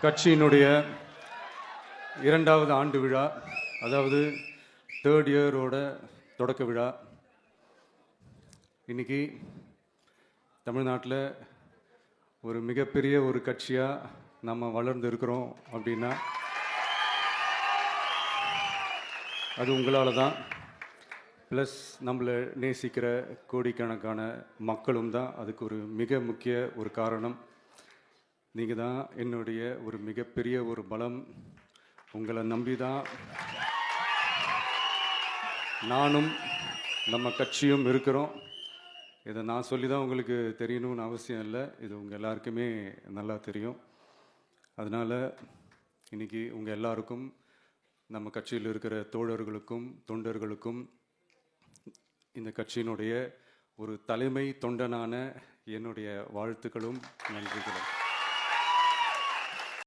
கட்சியினுடைய 2வது ஆண்டு விழா, அதாவது 3rd இயரோட தொடக்க விழா. இன்னைக்கு தமிழ்நாட்டில் ஒரு மிகப்பெரிய ஒரு கட்சியாக நம்ம வளர்ந்து இருக்கிறோம் அப்படின்னா அது உங்களால் தான். ப்ளஸ் நம்மளை நேசிக்கிற கோடிக்கணக்கான மக்களும் தான் அதுக்கு ஒரு மிக முக்கிய ஒரு காரணம். நீங்கள் தான் என்னுடைய ஒரு மிகப்பெரிய ஒரு பலம். உங்களை நம்பி தான் நானும் நம்ம கட்சியும் இருக்கிறோம். இதை நான் சொல்லி தான் உங்களுக்கு தெரியணும்னு அவசியம் இல்லை, இது உங்கள் எல்லாருக்குமே நல்லா தெரியும். அதனால் இன்றைக்கி உங்கள் எல்லாருக்கும், நம்ம கட்சியில் இருக்கிற தோழர்களுக்கும் தொண்டர்களுக்கும், இந்த கட்சியினுடைய ஒரு தலைமை தொண்டனான என்னுடைய வாழ்த்துக்களும் நன்றிகளும்.